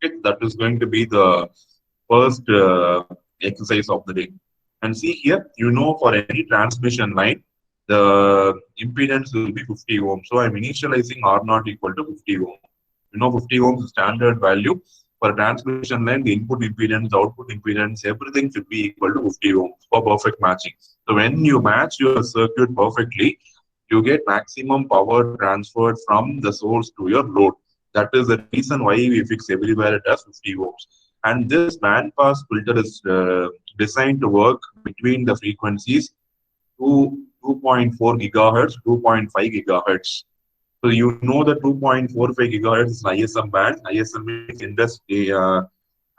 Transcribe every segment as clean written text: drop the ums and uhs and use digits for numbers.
Okay, that is going to be the first exercise of the day. And see here, for any transmission line, the impedance will be 50 ohms. So I'm initializing R0 equal to 50 ohms. 50 ohms is standard value. For a transmission line, the input impedance, the output impedance, everything should be equal to 50 ohms for perfect matching. So when you match your circuit perfectly, you get maximum power transferred from the source to your load. That is the reason why we fix everywhere it as 50 ohms. And this bandpass filter is designed to work between the frequencies to 2.4 gigahertz, 2.5 gigahertz. So you know the 2.45 gigahertz is ISM band. ISM is industry.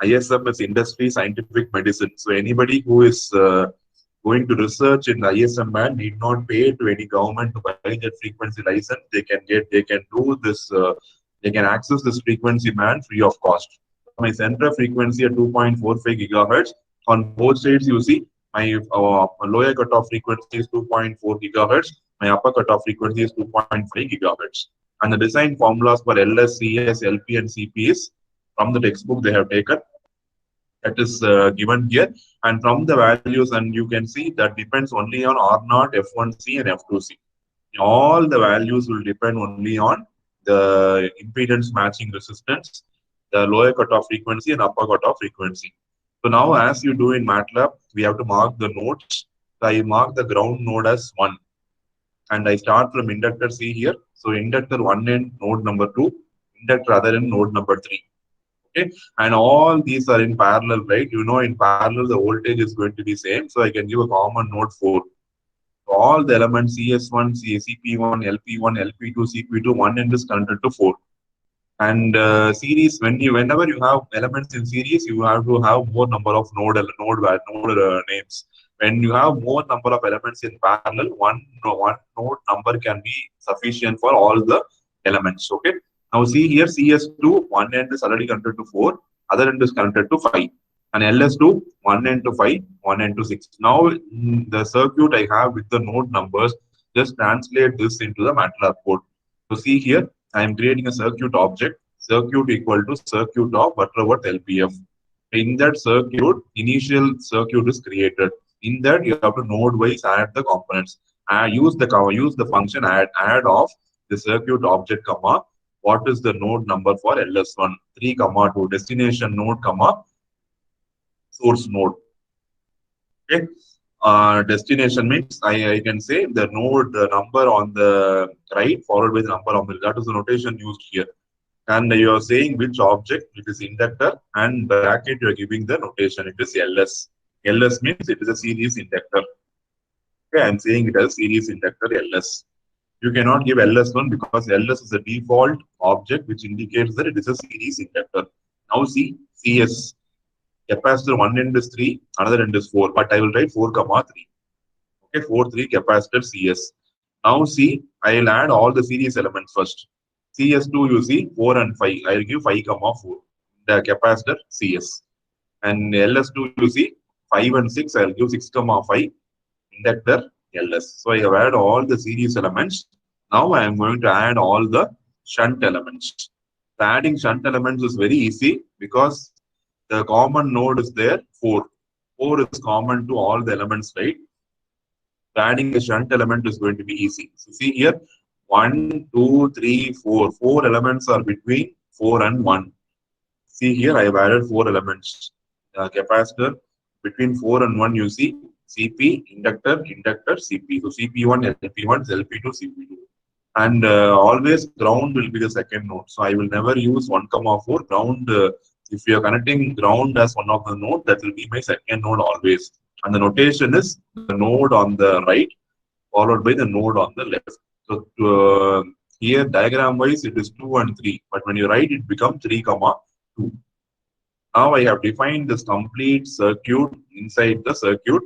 ISM is industry scientific medicine. So anybody who is going to research in the ISM band need not pay to any government to buy that frequency license. They can do this. They can access this frequency band free of cost. My center frequency at 2.45 gigahertz. On both sides, you see my lower cutoff frequency is 2.4 gigahertz. My upper cutoff frequency is 2.5 gigahertz. And the design formulas for LS, CS, LP, and CP is from the textbook they have taken. That is given here. And from the values, and you can see that depends only on R0, F1C, and F2C. All the values will depend only on the impedance matching resistance, the lower cutoff frequency, and upper cutoff frequency. So now, as you do in MATLAB, we have to mark the nodes. So I mark the ground node as 1. And I start from inductor C here. So inductor 1 end, node number 2. Inductor other end, node number 3. Okay. And all these are in parallel, right? In parallel, the voltage is going to be same. So I can give a common node 4. So all the elements CS1, CP1, LP1, LP2, CP2, 1 end is connected to 4. And series, whenever you have elements in series, you have to have more number of node names. When you have more number of elements in parallel, one node number can be sufficient for all the elements. Okay. Now see here, CS2, one end is already connected to 4, other end is connected to 5. And LS2, 1 end to 5, 1 end to 6. Now the circuit I have with the node numbers, just translate this into the MATLAB code. So see here, I am creating a circuit object, circuit equal to circuit of Butterworth LPF. In that circuit, initial circuit is created. In that, you have to node-wise add the components. Use the function add of the circuit object, comma, what is the node number for LS1, 3, 2, destination node, comma, source node. Okay. Destination means I can say the node number on the right followed by the number on the left. That is the notation used here. And you are saying which object, it is inductor, and bracket you are giving the notation, it is LS. LS means it is a series inductor. Okay, I am saying it as series inductor LS. You cannot give LS1 because LS is a default object which indicates that it is a series inductor. Now see CS. Capacitor one end is 3, another end is 4, but I will write 4, 3. Okay, 4, 3 capacitor CS. Now see, I will add all the series elements first. CS2 you see 4 and 5. I will give 5, 4. The capacitor CS. And LS2 you see 5 and 6. I will give 6, 5. Inductor LS. So I have added all the series elements. Now I am going to add all the shunt elements. The adding shunt elements is very easy because the common node is there, 4. 4 is common to all the elements, right? So adding a shunt element is going to be easy. So see here, 1, 2, 3, 4. 4 elements are between 4 and 1. See here, I have added 4 elements. Capacitor between 4 and 1, you see CP, inductor, CP. So CP1, LP1, LP2, CP2. And always ground will be the second node. So I will never use 1, 4. Ground, if you are connecting ground as one of the node, that will be my second node always. And the notation is the node on the right followed by the node on the left. So here diagram wise it is 2 and 3. But when you write it becomes 3, 2. Now I have defined this complete circuit inside the circuit.